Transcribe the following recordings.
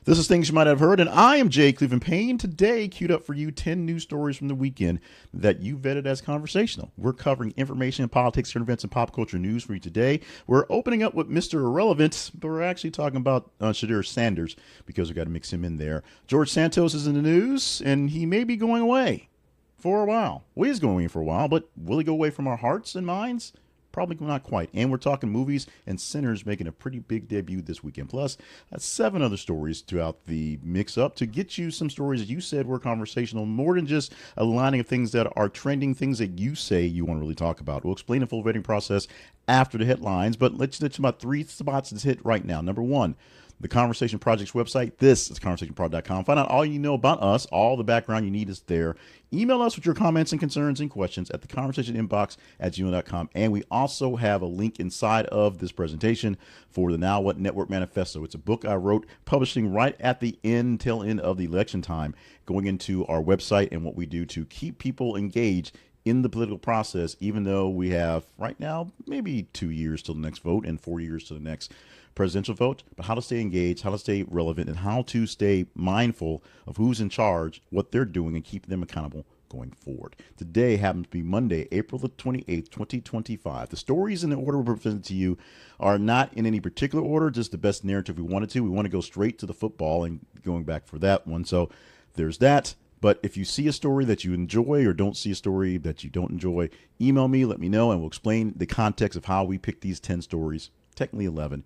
This is Things You Might Have Heard, and I am Jay Cleveland Payne. Today, queued up for you 10 news stories from the weekend that you vetted as conversational. We're covering information, politics, current events, and pop culture news for you today. We're opening up with Mr. Irrelevant, but we're actually talking about Shedeur Sanders because we got to mix him in there. George Santos is in the news, and he may be going away for a while. Well, he is going away for a while, but will he go away from our hearts and minds? Probably not quite. And we're talking movies and Sinners making a pretty big debut this weekend. Plus, 7 other stories throughout the mix-up to get you some stories that you said were conversational, more than just a lining of things that are trending, things that you say you want to really talk about. We'll explain the full vetting process after the headlines, but let's get about 3 spots to hit right now. Number 1, the Conversation Project's website. This is conversationprod.com. Find out all you know about us. All the background you need is there. Email us with your comments and concerns and questions at theconversationinbox@gmail.com. And we also have a link inside of this presentation for the Now What Network Manifesto. It's a book I wrote, publishing right at the tail end of the election time, going into our website and what we do to keep people engaged in the political process, even though we have right now maybe 2 years till the next vote and 4 years to the next presidential vote, but how to stay engaged, how to stay relevant, and how to stay mindful of who's in charge, what they're doing, and keep them accountable going forward. Today happens to be Monday, April the 28th, 2025. The stories in the order we're presented to you are not in any particular order, just the best narrative we wanted to. We want to go straight to the football and going back for that one. So there's that. But if you see a story that you enjoy or don't see a story that you don't enjoy, email me, let me know, and we'll explain the context of how we picked these 10 stories, technically 11,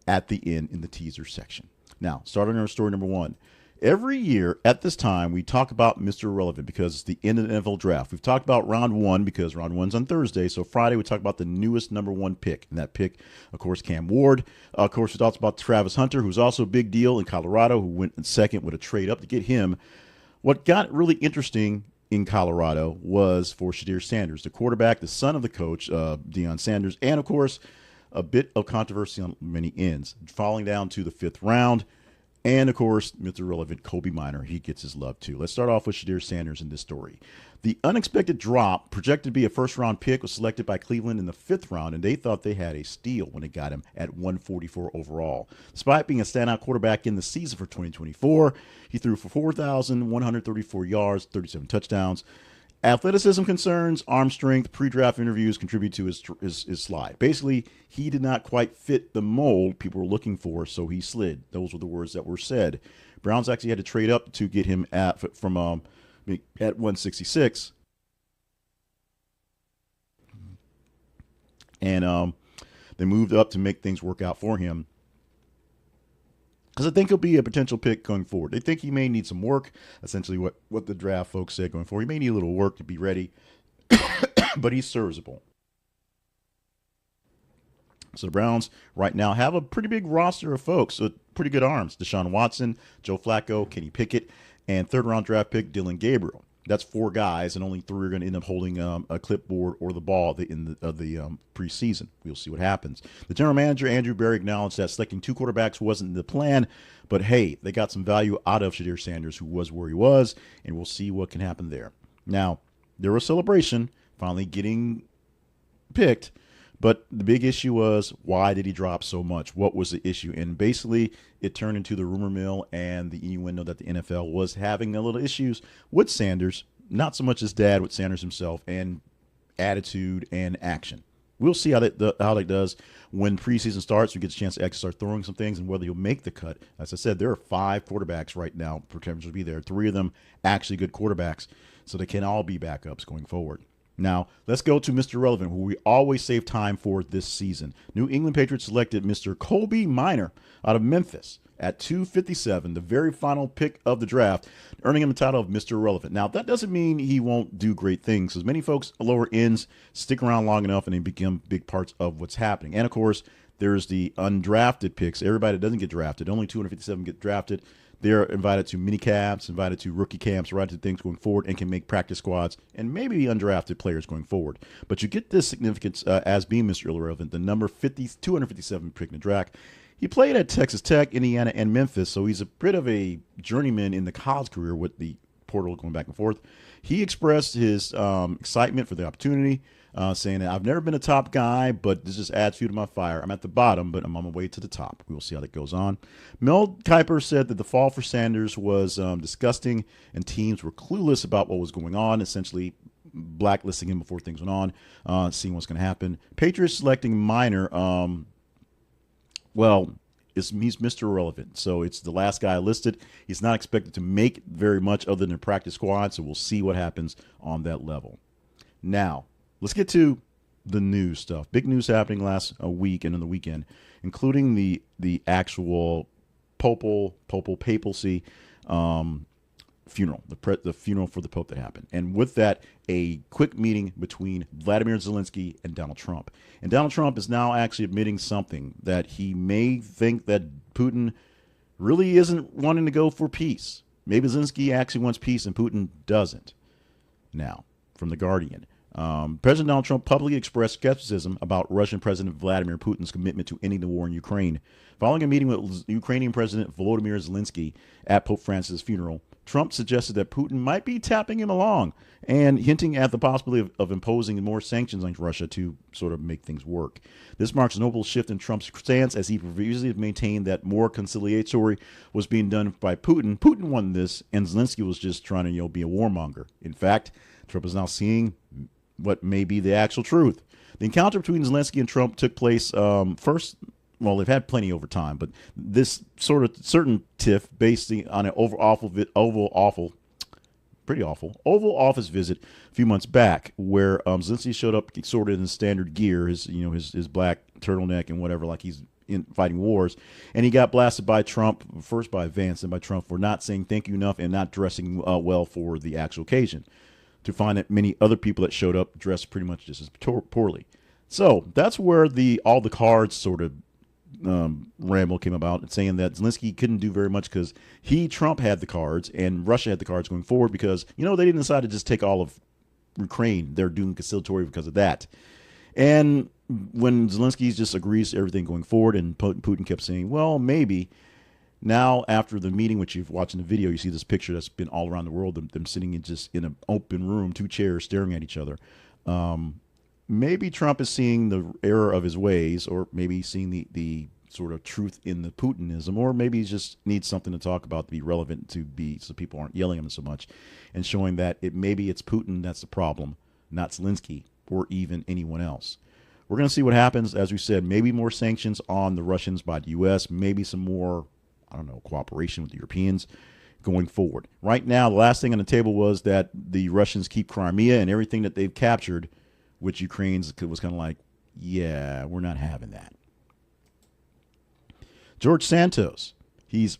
at the end in the teaser section. Now, starting on story number 1. Every year at this time, we talk about Mr. Irrelevant because it's the end of the NFL draft. We've talked about round 1 because round 1's on Thursday. So Friday, we talk about the newest number 1 pick. And that pick, of course, Cam Ward. Of course, we talked about Travis Hunter, who's also a big deal in Colorado, who went in second with a trade up to get him. What got really interesting in Colorado was for Shedeur Sanders, the quarterback, the son of the coach, Deion Sanders, and, of course, a bit of controversy on many ends, falling down to the 5th round. And, of course, Mr. Irrelevant, Kobee Minor, he gets his love, too. Let's start off with Shedeur Sanders in this story. The unexpected drop, projected to be a first-round pick, was selected by Cleveland in the 5th round, and they thought they had a steal when they got him at 144 overall. Despite being a standout quarterback in the season for 2024, he threw for 4,134 yards, 37 touchdowns. Athleticism concerns, arm strength, pre-draft interviews contribute to his slide. Basically, he did not quite fit the mold people were looking for, so he slid. Those were the words that were said. Browns actually had to trade up to get him at 166. And they moved up to make things work out for him, because I think he'll be a potential pick going forward. They think he may need some work, essentially what the draft folks said going forward. He may need a little work to be ready, but he's serviceable. So the Browns right now have a pretty big roster of folks with pretty good arms. Deshaun Watson, Joe Flacco, Kenny Pickett, and 3rd-round draft pick Dylan Gabriel. That's 4 guys, and only 3 are going to end up holding a clipboard or the ball in the preseason. We'll see what happens. The general manager, Andrew Berry, acknowledged that selecting 2 quarterbacks wasn't the plan, but hey, they got some value out of Shedeur Sanders, who was where he was, and we'll see what can happen there. Now, there was celebration, finally getting picked, but the big issue was, why did he drop so much? What was the issue? And basically, it turned into the rumor mill and the innuendo that the NFL was having a little issues with Sanders, not so much his dad, with Sanders himself, and attitude and action. We'll see how that does when preseason starts. We get a chance to actually start throwing some things and whether he'll make the cut. As I said, there are 5 quarterbacks right now potentially to be there. 3 of them actually good quarterbacks, so they can all be backups going forward. Now, let's go to Mr. Relevant, who we always save time for this season. New England Patriots selected Mr. Kobee Minor out of Memphis at 257, the very final pick of the draft, earning him the title of Mr. Relevant. Now, that doesn't mean he won't do great things, because many folks lower ends stick around long enough and they become big parts of what's happening. And, of course, there's the undrafted picks. Everybody that doesn't get drafted, only 257 get drafted. They're invited to mini camps, invited to rookie camps, invited to things going forward, and can make practice squads and maybe undrafted players going forward. But you get this significance as being Mr. Irrelevant, the number 257 pick in the draft. He played at Texas Tech, Indiana, and Memphis, so he's a bit of a journeyman in the college career with the portal going back and forth. He expressed his excitement for the opportunity. saying that I've never been a top guy, but this just adds fuel to my fire. I'm at the bottom, but I'm on my way to the top. We will see how that goes on. Mel Kiper said that the fall for Sanders was disgusting, and teams were clueless about what was going on, essentially blacklisting him before things went on, seeing what's going to happen. Patriots selecting Minor. He's Mr. Irrelevant, so it's the last guy listed. He's not expected to make very much other than a practice squad, so we'll see what happens on that level. Now, let's get to the news stuff. Big news happening last week and on the weekend, including the actual papacy funeral, the funeral for the Pope that happened. And with that, a quick meeting between Vladimir Zelenskyy and Donald Trump. And Donald Trump is now actually admitting something, that he may think that Putin really isn't wanting to go for peace. Maybe Zelenskyy actually wants peace and Putin doesn't. Now, from The Guardian, President Donald Trump publicly expressed skepticism about Russian President Vladimir Putin's commitment to ending the war in Ukraine. Following a meeting with Ukrainian President Volodymyr Zelenskyy at Pope Francis' funeral, Trump suggested that Putin might be tapping him along and hinting at the possibility of imposing more sanctions on Russia to sort of make things work. This marks a notable shift in Trump's stance, as he previously maintained that more conciliatory was being done by Putin. Putin won this, and Zelenskyy was just trying to be a warmonger. In fact, Trump is now seeing what may be the actual truth. The encounter between Zelenskyy and Trump took place first. Well, they've had plenty over time, but this sort of certain tiff based on an Oval Office visit a few months back, where Zelenskyy showed up sort of in standard gear, his black turtleneck and whatever, like he's in fighting wars, and he got blasted by Trump, first by Vance and by Trump, for not saying thank you enough and not dressing well for the actual occasion. To find that many other people that showed up dressed pretty much just as poorly. So that's where all the cards sort of ramble came about, saying that Zelenskyy couldn't do very much because Trump had the cards and Russia had the cards going forward, because they didn't decide to just take all of Ukraine. They're doing conciliatory because of that. And when Zelenskyy just agrees to everything going forward, and Putin kept saying, well, maybe. Now, after the meeting, which you've watched in the video, you see this picture that's been all around the world, them sitting in an open room, two chairs staring at each other. Maybe Trump is seeing the error of his ways, or maybe seeing the sort of truth in the Putinism, or maybe he just needs something to talk about to be relevant, so people aren't yelling at him so much, and showing that maybe it's Putin that's the problem, not Zelenskyy or even anyone else. We're going to see what happens. As we said, maybe more sanctions on the Russians by the U.S., maybe some more, cooperation with the Europeans going forward. Right now, the last thing on the table was that the Russians keep Crimea and everything that they've captured, which Ukraine's was kind of like, yeah, we're not having that. George Santos, he's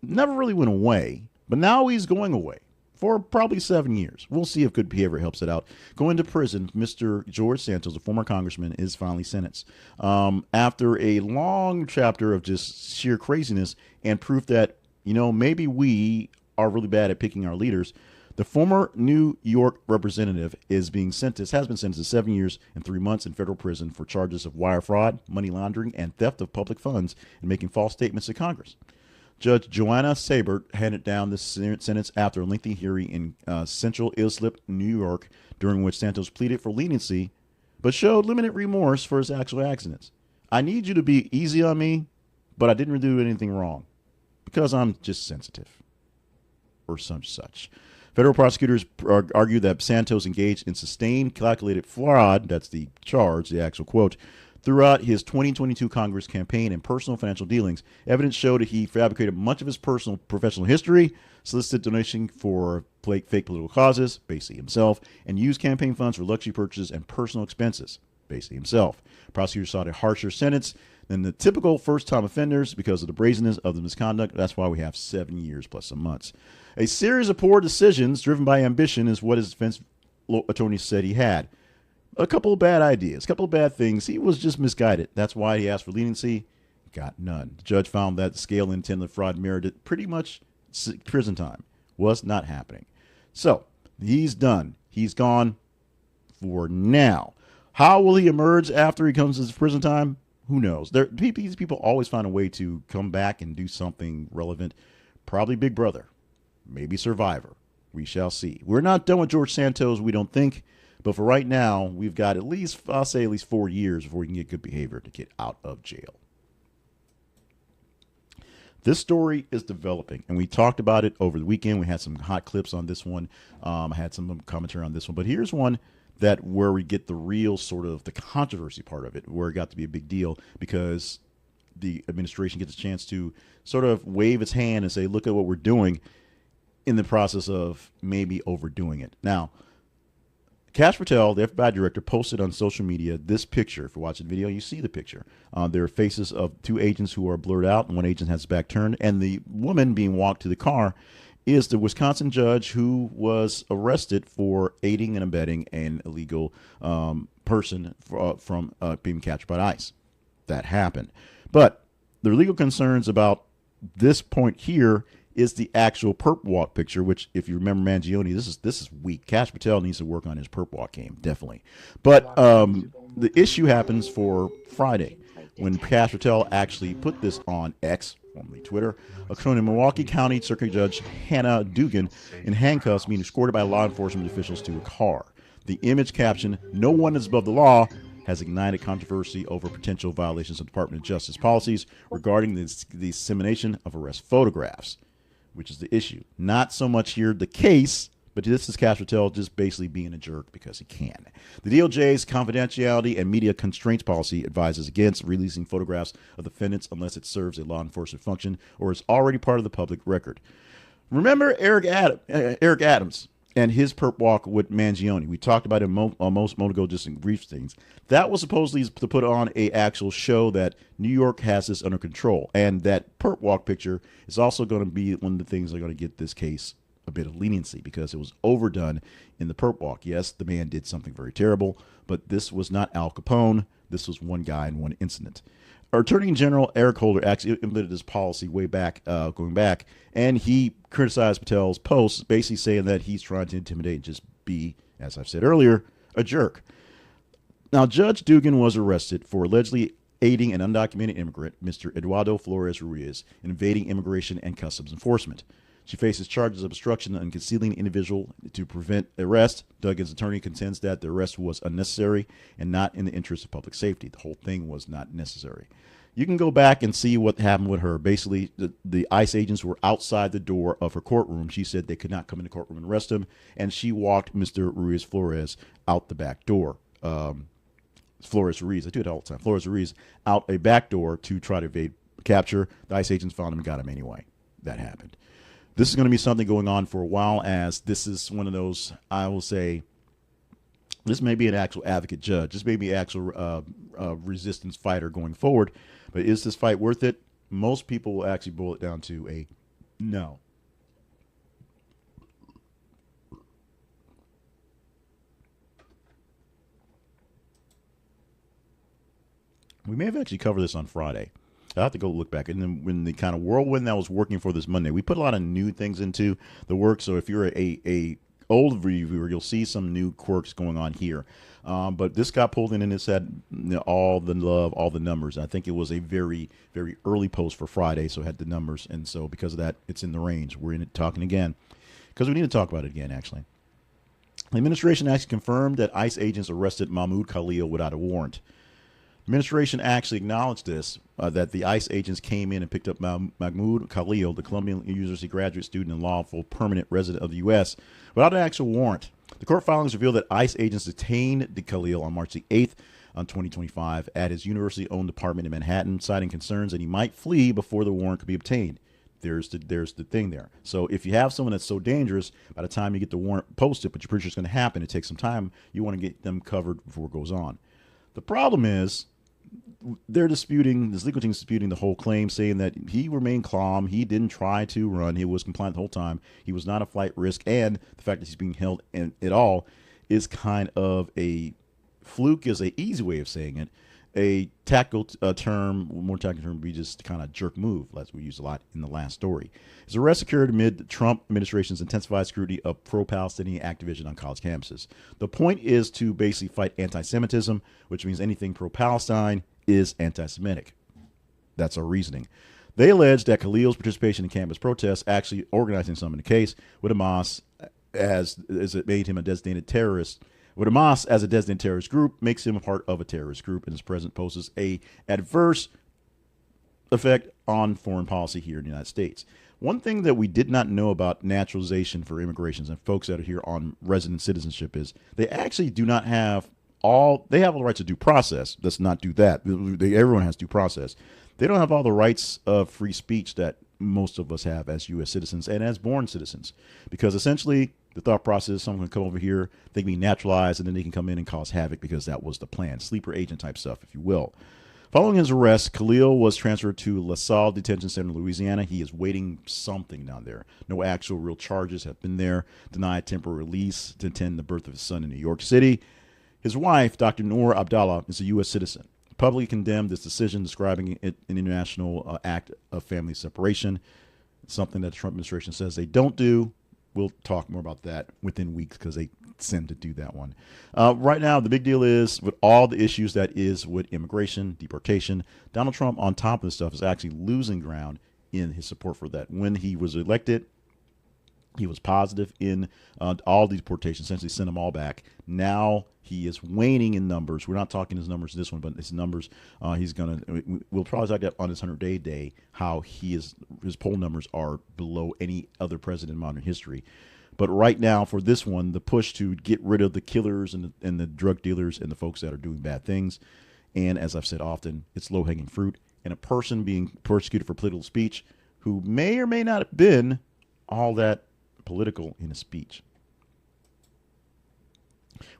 never really went away, but now he's going away for probably 7 years. We'll see if good behavior helps it out. Going to prison, Mr. George Santos, a former congressman, is finally sentenced. After a long chapter of just sheer craziness and proof that, maybe we are really bad at picking our leaders, the former New York representative has been sentenced to 7 years and 3 months in federal prison for charges of wire fraud, money laundering, and theft of public funds, and making false statements to Congress. Judge Joanna Sabert handed down the sentence after a lengthy hearing in Central Islip, New York, during which Santos pleaded for leniency, but showed limited remorse for his actual accidents. I need you to be easy on me, but I didn't do anything wrong, because I'm just sensitive, or such. Federal prosecutors argue that Santos engaged in sustained calculated fraud, that's the charge, the actual quote, throughout his 2022 Congress campaign and personal financial dealings. Evidence showed that he fabricated much of his personal professional history, solicited donation for fake political causes, basically himself, and used campaign funds for luxury purchases and personal expenses, basically himself. Prosecutors sought a harsher sentence than the typical first-time offenders because of the brazenness of the misconduct. That's why we have 7 years plus some months. A series of poor decisions driven by ambition is what his defense attorney said he had. A couple of bad ideas, a couple of bad things. He was just misguided. That's why he asked for leniency. Got none. The judge found that the scale and intent of the fraud merited pretty much prison time. Was not happening. So he's done. He's gone for now. How will he emerge after he comes to his prison time? Who knows? These people always find a way to come back and do something relevant. Probably Big Brother. Maybe Survivor. We shall see. We're not done with George Santos, we don't think. But for right now, we've got at least, I'll say at least 4 years before we can get good behavior to get out of jail. This story is developing, and we talked about it over the weekend. We had some hot clips on this one. I had some commentary on this one. But here's one that where we get the real sort of the controversy part of it, where it got to be a big deal because the administration gets a chance to sort of wave its hand and say, look at what we're doing, in the process of maybe overdoing it. Now, Kath Patel, the FBI director, posted on social media this picture. If you're watching the video, you see the picture. There are faces of 2 agents who are blurred out, and 1 agent has his back turned. And the woman being walked to the car is the Wisconsin judge who was arrested for aiding and abetting an illegal person from being captured by ICE. That happened. But the legal concerns about this point here is the actual perp walk picture, which, if you remember Mangione, this is weak. Kath Patel needs to work on his perp walk game, definitely. But the issue happens for Friday when Kath Patel actually put this on X, formerly Twitter, showing Milwaukee County Circuit Judge Hannah Dugan in handcuffs being escorted by law enforcement officials to a car. The image caption, "No one is above the law," has ignited controversy over potential violations of Department of Justice policies regarding the dissemination of arrest photographs, which is the issue. Not so much here the case, but this is Kath Patel just basically being a jerk because he can. The DOJ's confidentiality and media constraints policy advises against releasing photographs of defendants unless it serves a law enforcement function or is already part of the public record. Remember Eric Adams and his perp walk with Mangione. We talked about it almost a moment ago, just in brief things. That was supposedly to put on a actual show that New York has this under control. And that perp walk picture is also going to be one of the things that are going to get this case a bit of leniency because it was overdone in the perp walk. Yes, the man did something very terrible, but this was not Al Capone. This was one guy in one incident. Our Attorney General Eric Holder actually implemented this policy way back, going back, and he criticized Patel's posts, basically saying that he's trying to intimidate and just be, as I've said earlier, a jerk. Now, Judge Dugan was arrested for allegedly aiding an undocumented immigrant, Mr. Eduardo Flores Ruiz, in evading immigration and customs enforcement. She faces charges of obstruction and concealing an individual to prevent arrest. Dugan's attorney contends that the arrest was unnecessary and not in the interest of public safety. The whole thing was not necessary. You can go back and see what happened with her. Basically, the ICE agents were outside the door of her courtroom. She said they could not come in the courtroom and arrest him, and she walked Mr. Ruiz Flores out the back door. Flores Ruiz, I do it all the time. Flores Ruiz out a back door to try to evade capture. The ICE agents found him and got him anyway. That happened. This is going to be something going on for a while, as this is one of those, I will say, this may be an actual advocate judge. This may be an actual resistance fighter going forward. But is this fight worth it? Most people will actually boil it down to a no. We may have actually covered this on Friday. I have to go look back. And then when the kind of whirlwind that was working for this Monday, we put a lot of new things into the work. So if you're a old reviewer, you'll see some new quirks going on here. But this got pulled in and it said all the love, all the numbers. I think it was a very, very early post for Friday, so it had the numbers. And so because of that, it's in the range. We're in it talking again because we need to talk about it again, actually. The administration actually confirmed that ICE agents arrested Mahmoud Khalil without a warrant. Administration actually acknowledged this, that the ICE agents came in and picked up Mahmoud Khalil, the Columbia University graduate student and lawful permanent resident of the U.S., without an actual warrant. The court filings revealed that ICE agents detained the Khalil on March the 8th on 2025 at his university-owned apartment in Manhattan, citing concerns that he might flee before the warrant could be obtained. There's the thing there. So if you have someone that's so dangerous, by the time you get the warrant posted, but you're pretty sure it's going to happen, it takes some time, you want to get them covered before it goes on. The problem is, they're disputing, this legal team is disputing the whole claim, saying that he remained calm, he didn't try to run, he was compliant the whole time, he was not a flight risk, and the fact that he's being held in it all is kind of a fluke, is an easy way of saying it. A tactical term, more tactical term would be just kind of jerk move, as we used a lot in the last story. His arrest occurred amid the Trump administration's intensified scrutiny of pro-Palestinian activism on college campuses. The point is to basically fight anti-Semitism, which means anything pro-Palestine is anti-Semitic. That's our reasoning. They allege that Khalil's participation in campus protests, actually organizing some in the case with Hamas, as it made him a designated terrorist, With Hamas as a designated terrorist group makes him a part of a terrorist group, and his presence poses a adverse effect on foreign policy here in the United States. One thing that we did not know about naturalization for immigrations and folks that are here on resident citizenship is they actually do not have they have all the rights to due process. Let's not do that. Everyone has due process. They don't have all the rights of free speech that most of us have as U.S. citizens and as born citizens, because essentially the thought process is someone can come over here, they can be naturalized, and then they can come in and cause havoc because that was the plan. Sleeper agent type stuff, if you will. Following his arrest, Khalil was transferred to LaSalle Detention Center in Louisiana. He is waiting something down there. No actual real charges have been there. Denied temporary release to attend the birth of his son in New York City. His wife, Dr. Noor Abdallah, is a U.S. citizen. Publicly condemned this decision, describing it an international act of family separation, something that the Trump administration says they don't do. We'll talk more about that within weeks because they tend to do that one. Right now, the big deal is with all the issues that is with immigration, deportation, Donald Trump on top of this stuff is actually losing ground in his support for that. When he was elected, he was positive in all these deportations, essentially sent them all back. Now he is waning in numbers. We're not talking his numbers this one, but his numbers. We'll probably talk about on his 100-day day how his poll numbers are below any other president in modern history. But right now, for this one, the push to get rid of the killers and the drug dealers and the folks that are doing bad things, and as I've said often, it's low-hanging fruit. And a person being persecuted for political speech who may or may not have been all that political in a speech.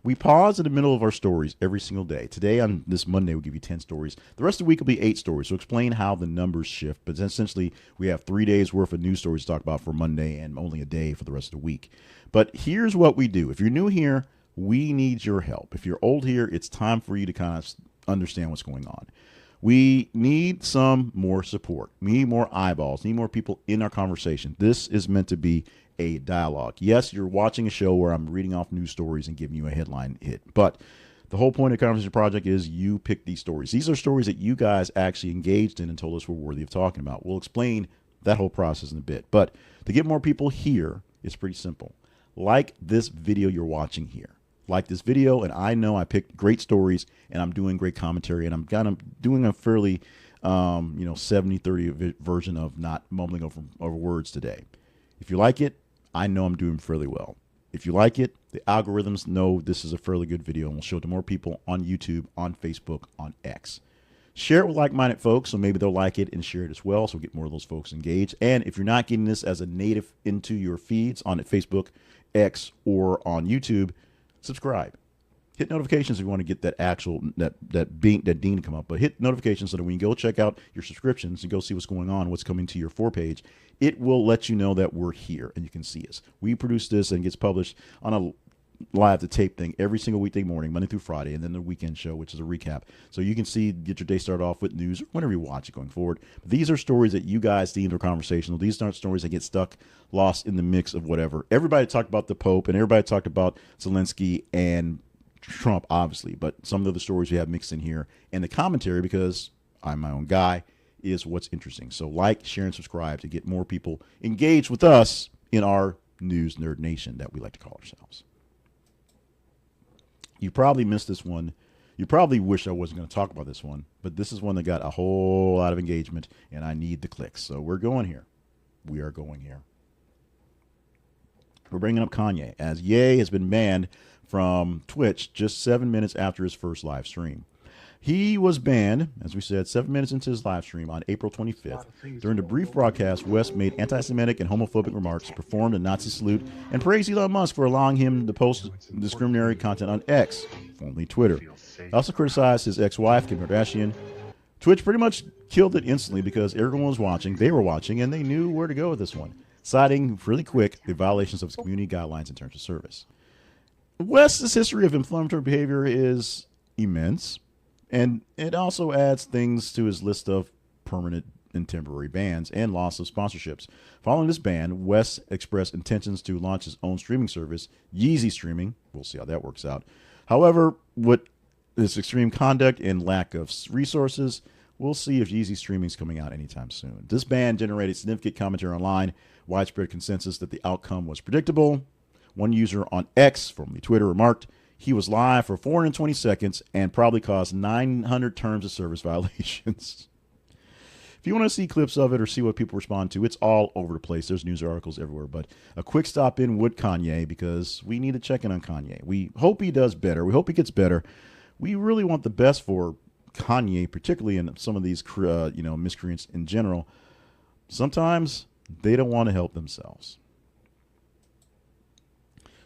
We pause in the middle of our stories every single day. Today, on this Monday, we'll give you 10 stories. The rest of the week will be 8 stories. So explain how the numbers shift. But essentially, we have 3 days worth of news stories to talk about for Monday and only a day for the rest of the week. But here's what we do. If you're new here, we need your help. If you're old here, it's time for you to kind of understand what's going on. We need some more support. We need more eyeballs. We need more people in our conversation. This is meant to be a dialogue. Yes, you're watching a show where I'm reading off news stories and giving you a headline hit, but the whole point of the Conversation Project is you pick these stories. These are stories that you guys actually engaged in and told us were worthy of talking about. We'll explain that whole process in a bit, but to get more people here, it's pretty simple. Like this video you're watching here. Like this video, and I know I picked great stories, and I'm doing great commentary, and I'm kind of doing a fairly 70-30 version of not mumbling over words today. If you like it, I know I'm doing fairly well. If you like it, the algorithms know this is a fairly good video, and we'll show it to more people on YouTube, on Facebook, on X. Share it with like-minded folks, so maybe they'll like it and share it as well, so we'll get more of those folks engaged. And if you're not getting this as a native into your feeds on Facebook, X, or on YouTube, subscribe. Hit notifications if you want to get that actual that ding to come up. But hit notifications so that when you go check out your subscriptions and go see what's going on, what's coming to your for page, it will let you know that we're here and you can see us. We produce this and it gets published on a live to tape thing every single weekday morning, Monday through Friday, and then the weekend show, which is a recap. So you can see, get your day started off with news or whenever you watch it going forward. But these are stories that you guys deemed are conversational. These aren't stories that get stuck, lost in the mix of whatever. Everybody talked about the Pope and everybody talked about Zelenskyy and Trump, obviously, but some of the other stories we have mixed in here and the commentary, because I'm my own guy, is what's interesting. So like, share, and subscribe to get more people engaged with us in our news nerd nation that we like to call ourselves. You probably missed this one. You probably wish I wasn't going to talk about this one, but this is one that got a whole lot of engagement, and I need the clicks. So we're going here. We are going here. We're bringing up Kanye, as Ye has been banned from Twitch just 7 minutes after his first live stream. He was banned, as we said, 7 minutes into his live stream on April 25th. During the brief broadcast, West made anti-Semitic and homophobic remarks, performed a Nazi salute, and praised Elon Musk for allowing him to post discriminatory content on X, formerly Twitter. He also criticized his ex-wife, Kim Kardashian. Twitch pretty much killed it instantly because everyone was watching, they were watching, and they knew where to go with this one, citing really quick the violations of his community guidelines in terms of service. West's history of inflammatory behavior is immense, and it also adds things to his list of permanent and temporary bans and loss of sponsorships. Following this ban, West expressed intentions to launch his own streaming service, Yeezy Streaming. We'll see how that works out. However, with this extreme conduct and lack of resources, we'll see if Yeezy Streaming is coming out anytime soon. This ban generated significant commentary online, widespread consensus that the outcome was predictable. One user on X, formerly Twitter, remarked, He was live for 420 seconds and probably caused 900 terms of service violations. If you want to see clips of it or see what people respond to, it's all over the place. There's news articles everywhere. But a quick stop in with Kanye, because we need to check in on Kanye. We hope he does better. We hope he gets better. We really want the best for Kanye, particularly in some of these miscreants in general. Sometimes they don't want to help themselves.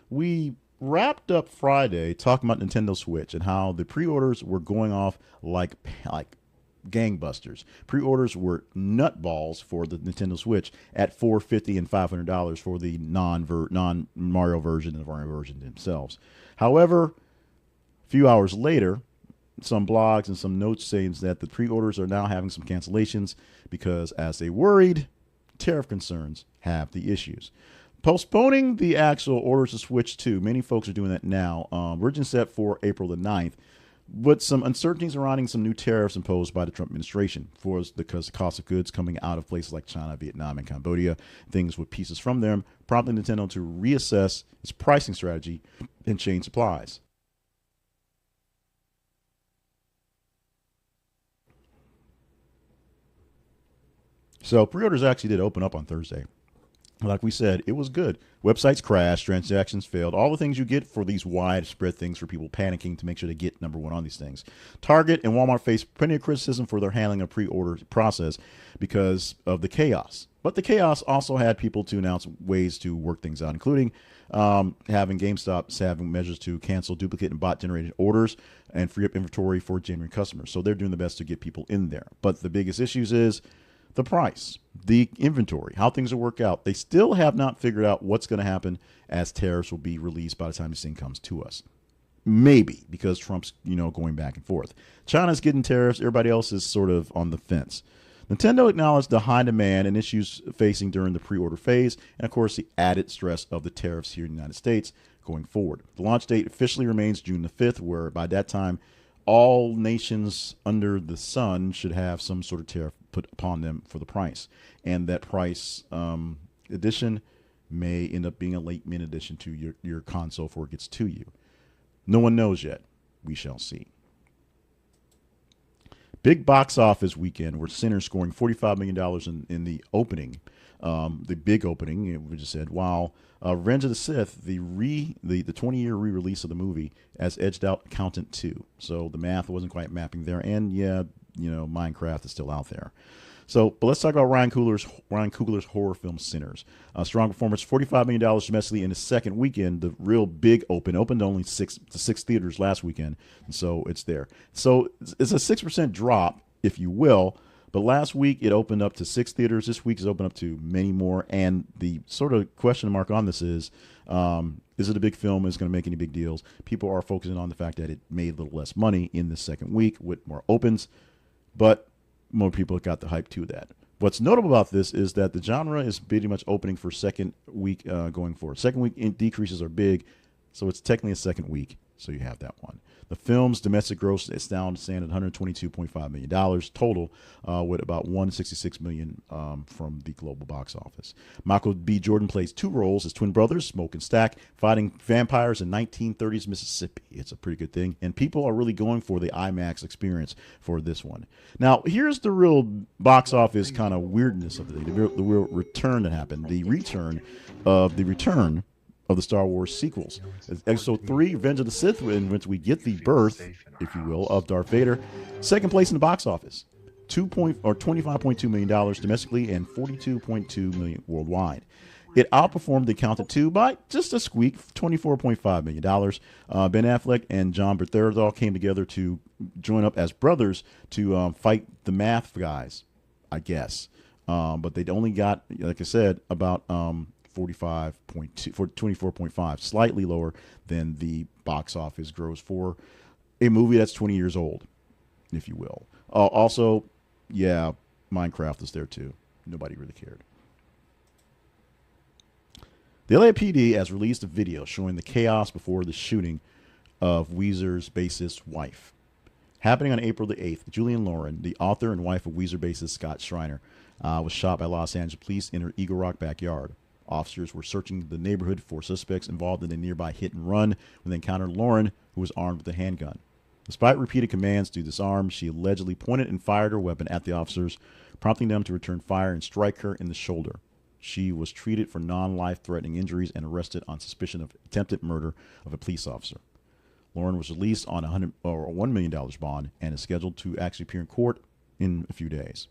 We wrapped up Friday talking about Nintendo Switch and how the pre-orders were going off like gangbusters. Pre-orders were nutballs for the Nintendo Switch at $450 and $500 for the non-Mario version and the Mario version themselves. However, a few hours later, some blogs and some notes saying that the pre-orders are now having some cancellations because, as they worried, tariff concerns have the issues. Postponing the actual orders of Switch 2, many folks are doing that now. Originally set for April the 9th, but some uncertainties surrounding some new tariffs imposed by the Trump administration because the cost of goods coming out of places like China, Vietnam, and Cambodia, things with pieces from them, prompting Nintendo to reassess its pricing strategy and change supplies. So pre-orders actually did open up on Thursday. Like we said, it was good. Websites crashed, transactions failed, all the things you get for these widespread things for people panicking to make sure they get number one on these things. Target and Walmart faced plenty of criticism for their handling of pre-order process because of the chaos. But the chaos also had people to announce ways to work things out, including having GameStop having measures to cancel duplicate and bot-generated orders and free up inventory for genuine customers. So they're doing the best to get people in there. But the biggest issues is the price, the inventory, how things will work out. They still have not figured out what's going to happen as tariffs will be released by the time this thing comes to us. Maybe because Trump's, going back and forth. China's getting tariffs. Everybody else is sort of on the fence. Nintendo acknowledged the high demand and issues facing during the pre-order phase, and of course the added stress of the tariffs here in the United States going forward. The launch date officially remains June the 5th, where by that time all nations under the sun should have some sort of tariff put upon them for the price. And that price addition may end up being a late mint addition to your console before it gets to you. No one knows yet. We shall see. Big box office weekend where Sinners scoring $45 million in the opening, the big opening, we just said, while Revenge of the Sith, the 20-year re-release of the movie, has edged out Accountant 2. So the math wasn't quite mapping there. And yeah, Minecraft is still out there. So, but let's talk about Ryan Coogler's horror film Sinners. Strong performance, $45 million domestically in the second weekend. The real big opened only six theaters last weekend, and so it's there. So it's a 6% drop, if you will. But last week it opened up to 6 theaters. This week it's opened up to many more. And the sort of question mark on this is it a big film? Is it going to make any big deals? People are focusing on the fact that it made a little less money in the second week with more opens, but more people got the hype to that. What's notable about this is that the genre is pretty much opening for second week going forward. Second week decreases are big, so it's technically a second week, so you have that one. The film's domestic gross is down to stand at $122.5 million total, with about $166 million from the global box office. Michael B. Jordan plays 2 roles as twin brothers, Smoke and Stack, fighting vampires in 1930s Mississippi. It's a pretty good thing, and people are really going for the IMAX experience for this one. Now, here's the real box office kind of weirdness of the real return that happened. The return of the Star Wars sequels. Episode 3, Revenge of the Sith, in which we get the birth, if you will, of Darth Vader. Second place in the box office, $25.2 million domestically and $42.2 million worldwide. It outperformed the Accountant 2 by just a squeak, $24.5 million. Ben Affleck and John Bertheldahl came together to join up as brothers to fight the math guys, I guess. But they only got, like I said, about 24.5, slightly lower than the box office gross for a movie that's 20 years old, if you will. Also, yeah, Minecraft is there too. Nobody really cared. The LAPD has released a video showing the chaos before the shooting of Weezer's bassist's wife. Happening on April the 8th, Julian Lauren, the author and wife of Weezer bassist Scott Schreiner, was shot by Los Angeles police in her Eagle Rock backyard. Officers were searching the neighborhood for suspects involved in a nearby hit and run when they encountered Lauren, who was armed with a handgun. Despite repeated commands to disarm, she allegedly pointed and fired her weapon at the officers, prompting them to return fire and strike her in the shoulder. She was treated for non-life-threatening injuries and arrested on suspicion of attempted murder of a police officer. Lauren was released on $1 million bond and is scheduled to actually appear in court in a few days.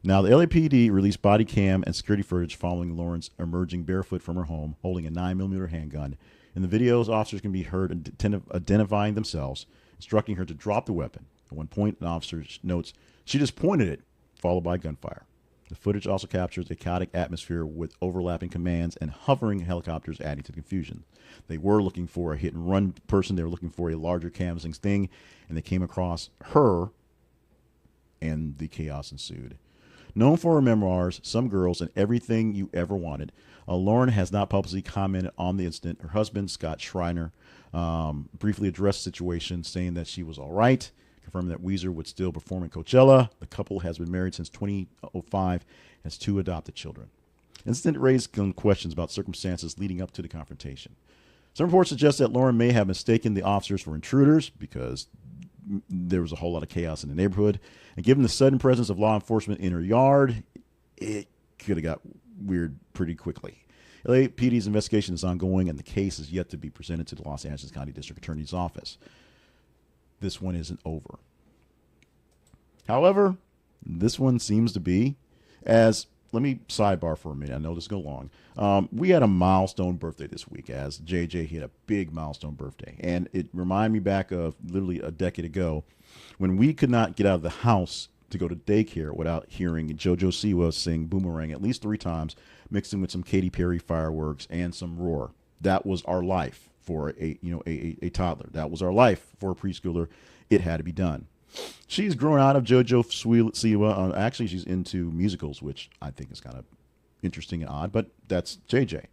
Now, the LAPD released body cam and security footage following Lauren's emerging barefoot from her home, holding a 9mm handgun. In the videos, officers can be heard identifying themselves, instructing her to drop the weapon. At one point, an officer notes, "She just pointed it," followed by gunfire. The footage also captures a chaotic atmosphere with overlapping commands and hovering helicopters adding to the confusion. They were looking for a hit-and-run person. They were looking for a larger canvassing sting, and they came across her, and the chaos ensued. Known for her memoirs, Some Girls, and Everything You Ever Wanted, Lauren has not publicly commented on the incident. Her husband, Scott Schreiner, briefly addressed the situation, saying that she was all right, confirming that Weezer would still perform at Coachella. The couple has been married since 2005 and has 2 adopted children. The incident raised some questions about circumstances leading up to the confrontation. Some reports suggest that Lauren may have mistaken the officers for intruders because there was a whole lot of chaos in the neighborhood. And given the sudden presence of law enforcement in her yard, it could have got weird pretty quickly. LAPD's investigation is ongoing, and the case is yet to be presented to the Los Angeles County District Attorney's Office. This one isn't over. However, this one seems to be, let me sidebar for a minute. I know this is going long. We had a milestone birthday this week, as JJ hit a big milestone birthday. And it reminded me back of literally a decade ago when we could not get out of the house to go to daycare without hearing JoJo Siwa sing Boomerang at least 3 times, mixed in with some Katy Perry fireworks and some Roar. That was our life for a toddler. That was our life for a preschooler. It had to be done. She's grown out of JoJo Siwa. Actually, she's into musicals, which I think is kind of interesting and odd, but that's JJ.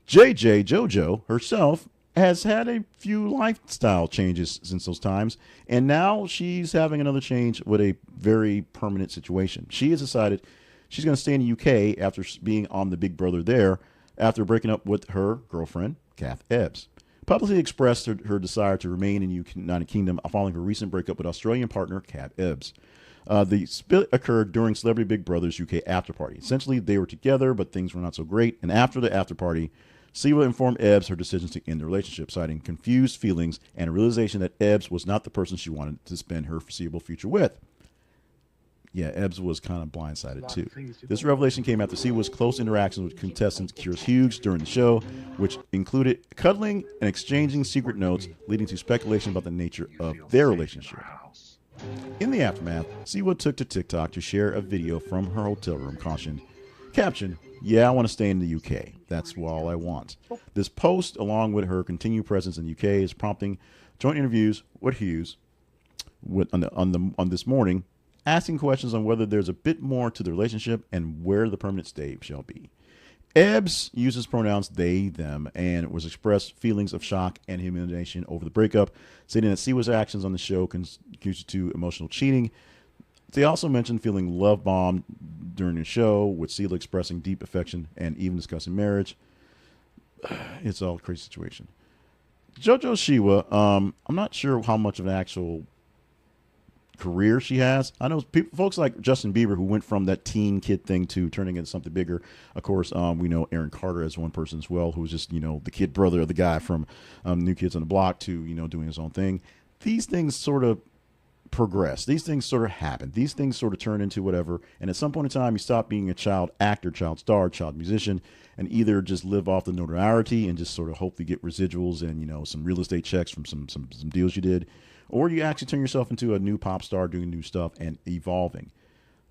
JoJo herself has had a few lifestyle changes since those times, and now she's having another change with a very permanent situation. She has decided she's going to stay in the UK after being on the Big Brother there, after breaking up with her girlfriend, Kath Ebbs. Publicly expressed her desire to remain in the United Kingdom following her recent breakup with Australian partner Kath Ebbs. The split occurred during Celebrity Big Brother's UK after party. Essentially, they were together, but things were not so great. And after the after party, Siwa informed Ebbs her decisions to end the relationship, citing confused feelings and a realization that Ebbs was not the person she wanted to spend her foreseeable future with. Yeah, Ebbs was kind of blindsided too. This revelation came after Siwa's close interactions with contestant Curious Hughes during the show, which included cuddling and exchanging secret notes, leading to speculation about the nature of their relationship. In the aftermath, Siwa took to TikTok to share a video from her hotel room, captioned, "Yeah, I want to stay in the UK. That's all I want." This post, along with her continued presence in the UK, is prompting joint interviews with Hughes on this morning, asking questions on whether there's a bit more to the relationship and where the permanent stay shall be. Ebbs uses pronouns they, them, and was expressed feelings of shock and humiliation over the breakup, stating that Siwa's actions on the show constitute emotional cheating. They also mentioned feeling love bombed during the show, with Siwa expressing deep affection and even discussing marriage. It's all a crazy situation. JoJo Siwa, I'm not sure how much of an actual career she has. I know folks like Justin Bieber, who went from that teen kid thing to turning into something bigger. Of course, we know Aaron Carter as one person as well, who was just, the kid brother of the guy from New Kids on the Block to, doing his own thing. These things sort of progress. These things sort of happen. These things sort of turn into whatever. And at some point in time, you stop being a child actor, child star, child musician, and either just live off the notoriety and just sort of hopefully get residuals and, some real estate checks from some deals you did, or you actually turn yourself into a new pop star doing new stuff and evolving.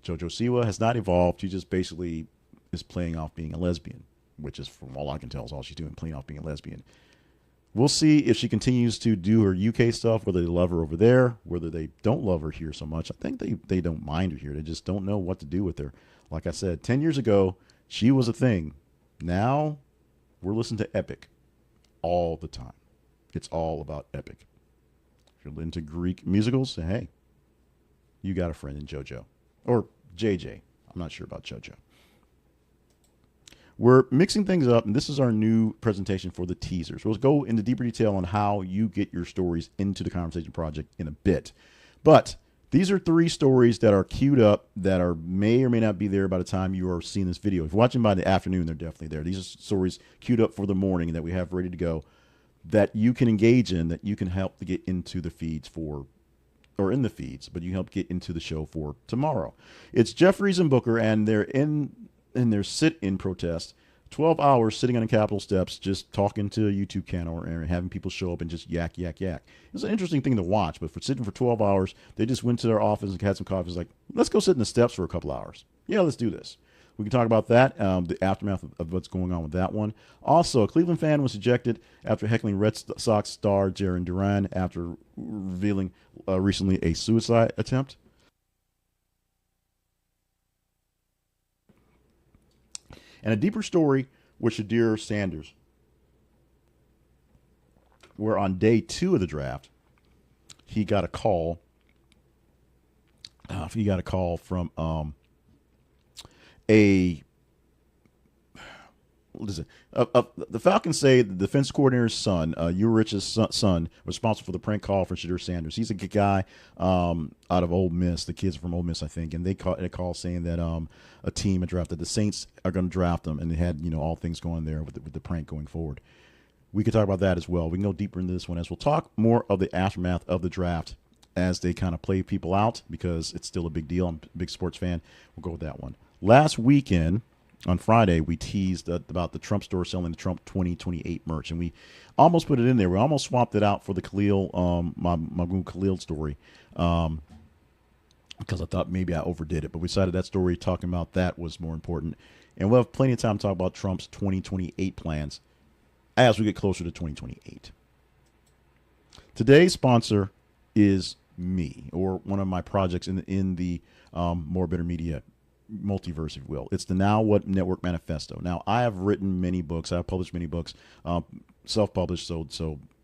JoJo Siwa has not evolved. She just basically is playing off being a lesbian, which is, from all I can tell, is all she's doing, playing off being a lesbian. We'll see if she continues to do her UK stuff, whether they love her over there, whether they don't love her here so much. I think they don't mind her here. They just don't know what to do with her. Like I said, 10 years ago, she was a thing. Now, we're listening to Epic all the time. It's all about Epic. If you're into Greek musicals, hey, you got a friend in JoJo. Or JJ. I'm not sure about JoJo. we're mixing things up, and this is our new presentation for the teasers. We'll go into deeper detail on how you get your stories into the Conversation Project in a bit. But these are 3 stories that are queued up that are may or may not be there by the time you are seeing this video. If you're watching by the afternoon, they're definitely there. These are stories queued up for the morning that we have ready to go that you can engage in, that you can help to get into the feeds for, or in the feeds, but you help get into the show for tomorrow. It's Jeffries and Booker, and they're in their sit-in protest, 12 hours sitting on the Capitol steps, just talking to a YouTube channel and having people show up and just yak, yak, yak. It's an interesting thing to watch, but for sitting for 12 hours, they just went to their office and had some coffee. It's like, let's go sit in the steps for a couple hours. Yeah, let's do this. We can talk about that, the aftermath of what's going on with that one. Also, a Cleveland fan was ejected after heckling Red Sox star Jaron Duran after revealing recently a suicide attempt. And a deeper story with Shedeur Sanders, where on day 2 of the draft, he got a call. He got a call from what is it? The Falcons say the defense coordinator's son, Urich's son, was responsible for the prank call for Shedeur Sanders. He's a good guy out of Ole Miss. The kids are from Ole Miss, I think, and they called a call saying that a team had drafted the Saints are going to draft them, and they had all things going there with the prank going forward. We could talk about that as well. We can go deeper into this one as we'll talk more of the aftermath of the draft as they kind of play people out, because it's still a big deal. I'm a big sports fan. We'll go with that one. Last weekend, on Friday, we teased about the Trump store selling the Trump 2028 merch, and we almost put it in there. We almost swapped it out for the Khalil, Mahmoud Khalil story, because I thought maybe I overdid it. But we decided that story, talking about that, was more important. And we'll have plenty of time to talk about Trump's 2028 plans as we get closer to 2028. Today's sponsor is me, or one of my projects in the More Better Media multiverse, if you will. It's the Now What Network Manifesto. Now, I have written many books. I've published many books, self-published, so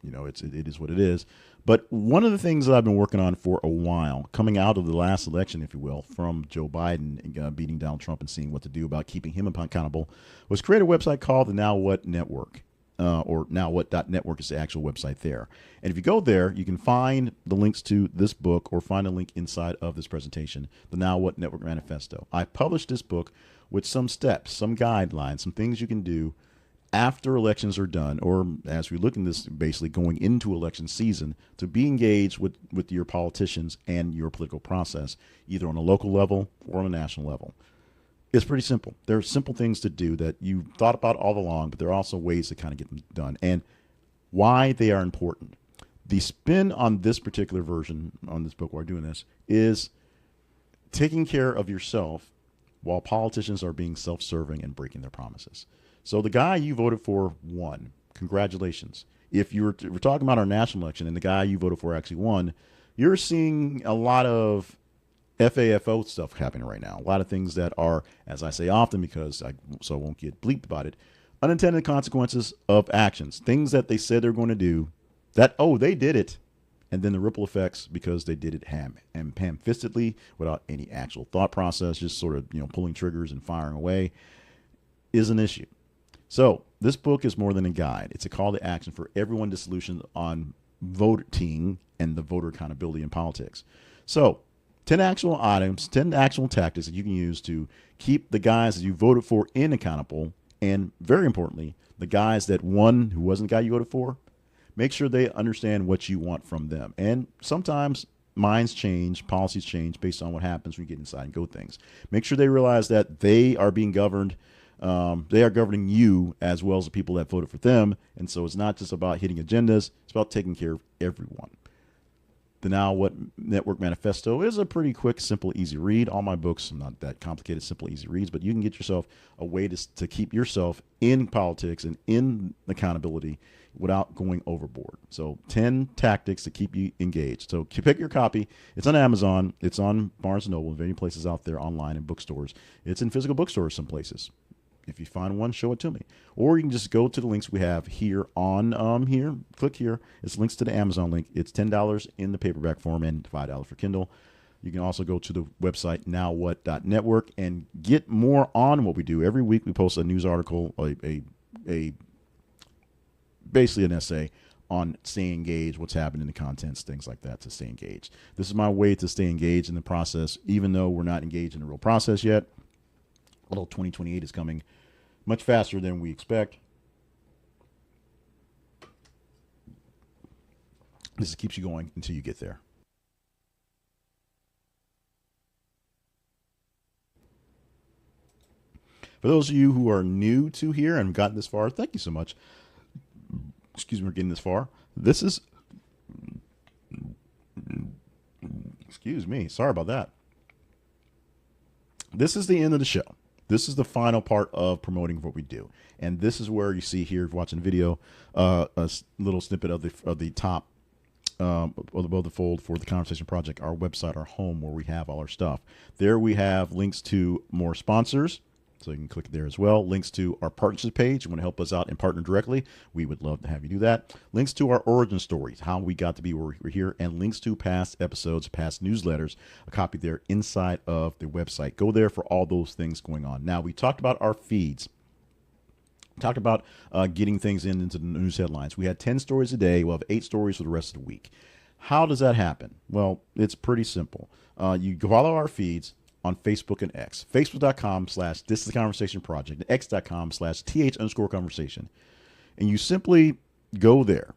it is what it is. But one of the things that I've been working on for a while, coming out of the last election, if you will, from Joe Biden beating Donald Trump and seeing what to do about keeping him accountable, was create a website called the Now What Network. Or nowwhat.network is the actual website there. And if you go there, you can find the links to this book, or find a link inside of this presentation, the Now What Network Manifesto. I published this book with some steps, some guidelines, some things you can do after elections are done, or as we look in this, basically going into election season, to be engaged with your politicians and your political process, either on a local level or on a national level. It's pretty simple. There are simple things to do that you thought about all along, but there are also ways to kind of get them done, and why they are important. The spin on this particular version, on this book while we're doing this, is taking care of yourself while politicians are being self-serving and breaking their promises. So the guy you voted for won. Congratulations. If we're talking about our national election and the guy you voted for actually won, you're seeing a lot of FAFO stuff happening right now. A lot of things that are, as I say often, because I won't get bleeped about it, unintended consequences of actions. Things that they said they're going to do that, they did it. And then the ripple effects because they did it ham-fistedly without any actual thought process, just sort of, pulling triggers and firing away, is an issue. So this book is more than a guide. It's a call to action for everyone to solutions on voting and the voter accountability in politics. So 10 actual items, 10 actual tactics that you can use to keep the guys that you voted for accountable, and very importantly, the guys that won who wasn't the guy you voted for, make sure they understand what you want from them. And sometimes minds change, policies change based on what happens when you get inside and go things. Make sure they realize that they are being governed. They are governing you as well as the people that voted for them. And so it's not just about hitting agendas. It's about taking care of everyone. The Now What Network Manifesto is a pretty quick, simple, easy read. All my books are not that complicated, simple, easy reads, but you can get yourself a way to keep yourself in politics and in accountability without going overboard. So 10 tactics to keep you engaged. So pick your copy. It's on Amazon. It's on Barnes & Noble, many places out there online in bookstores. It's in physical bookstores some places. If you find one, show it to me. Or you can just go to the links we have here on here. Click here. It's links to the Amazon link. It's $10 in the paperback form and $5 for Kindle. You can also go to the website nowwhat.network and get more on what we do. Every week we post a news article, a basically an essay on staying engaged, what's happening in the contents, things like that, to stay engaged. This is my way to stay engaged in the process, even though we're not engaged in the real process yet. Although 2028 is coming much faster than we expect. This keeps you going until you get there. For those of you who are new to here and gotten this far, thank you so much. Excuse me for getting this far. This is, excuse me, sorry about that. This is the end of the show. This is the final part of promoting what we do. And this is where you see here, if you're watching the video, a little snippet of the top above the fold for the Conversation Project, our website, our home, where we have all our stuff. There we have links to more sponsors, so you can click there as well. Links to our partnership page. You want to help us out and partner directly, we would love to have you do that. Links to our origin stories, how we got to be where we're here, and links to past episodes, past newsletters, a copy there inside of the website. Go there for all those things going on. Now, we talked about our feeds. We talked about getting things into the news headlines. We had 10 stories a day. We'll have 8 stories for the rest of the week. How does that happen? Well, it's pretty simple. You follow our feeds on Facebook and X. Facebook.com/This is the Conversation Project, and X.com/TH_conversation. And you simply go there,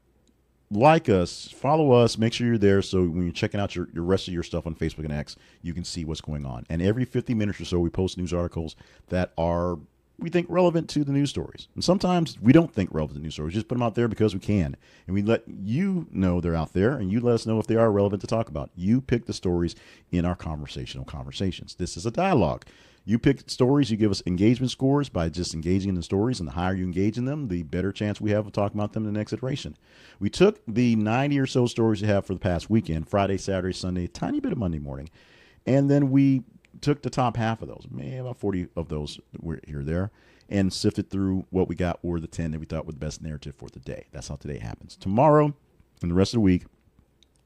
like us, follow us, make sure you're there, so when you're checking out your rest of your stuff on Facebook and X, you can see what's going on. And every 50 minutes or so, we post news articles that are, we think, relevant to the news stories. And sometimes we don't think relevant to news stories. We just put them out there because we can. And we let you know they're out there, and you let us know if they are relevant to talk about. You pick the stories in our conversational conversations. This is a dialogue. You pick stories, you give us engagement scores by just engaging in the stories, and the higher you engage in them, the better chance we have of talking about them in the next iteration. We took the 90 or so stories we have for the past weekend, Friday, Saturday, Sunday, a tiny bit of Monday morning, and then we took the top half of those, maybe about 40 of those were here or there, and sifted through what we got were the 10 that we thought were the best narrative for the day. That's how today happens. Tomorrow and the rest of the week,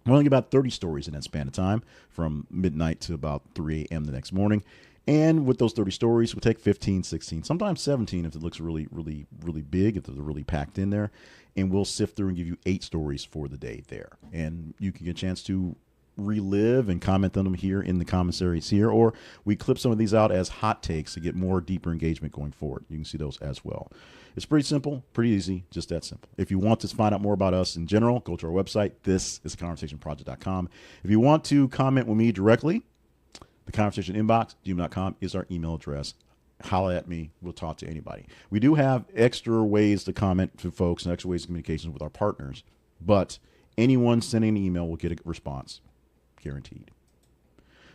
we're only about 30 stories in that span of time, from midnight to about 3 a.m. the next morning. And with those 30 stories, we'll take 15, 16, sometimes 17 if it looks really, really, really big, if they're really packed in there. And we'll sift through and give you 8 stories for the day there. And you can get a chance to relive and comment on them here in the commentaries here, or we clip some of these out as hot takes to get more deeper engagement going forward. You can see those as well. It's pretty simple, pretty easy, just that simple. If you want to find out more about us in general, go to our website. This is conversationproject.com. If you want to comment with me directly, the conversation inbox, gmail.com is our email address. Holla at me. We'll talk to anybody. We do have extra ways to comment to folks and extra ways of communications with our partners, but anyone sending an email will get a response. Guaranteed.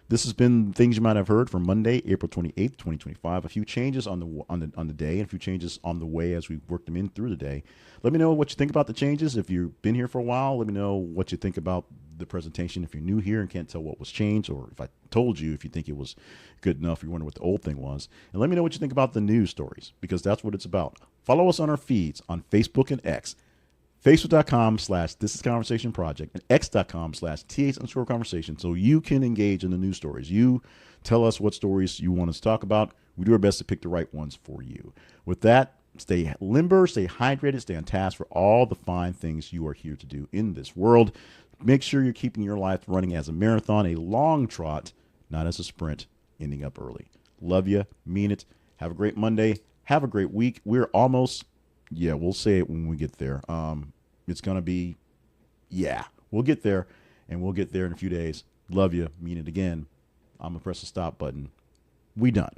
This has been things you might have heard for Monday, April 28th, 2025. A few changes on the day, and a few changes on the way as we work them in through the day. Let me know what you think about the changes. If you've been here for a while, let me know what you think about the presentation. If you're new here and can't tell what was changed, or if I told you, if you think it was good enough, you wonder what the old thing was. And let me know what you think about the news stories, because that's what it's about. Follow us on our feeds on Facebook and X. Facebook.com/This is Conversation Project and X.com/TH_conversation, so you can engage in the news stories. You tell us what stories you want us to talk about. We do our best to pick the right ones for you. With that, stay limber, stay hydrated, stay on task for all the fine things you are here to do in this world. Make sure you're keeping your life running as a marathon, a long trot, not as a sprint, ending up early. Love you, mean it. Have a great Monday. Have a great week. We're almost... Yeah, we'll say it when we get there. It's going to be, yeah, we'll get there, and we'll get there in a few days. Love you. Mean it again. I'm going to press the stop button. We done.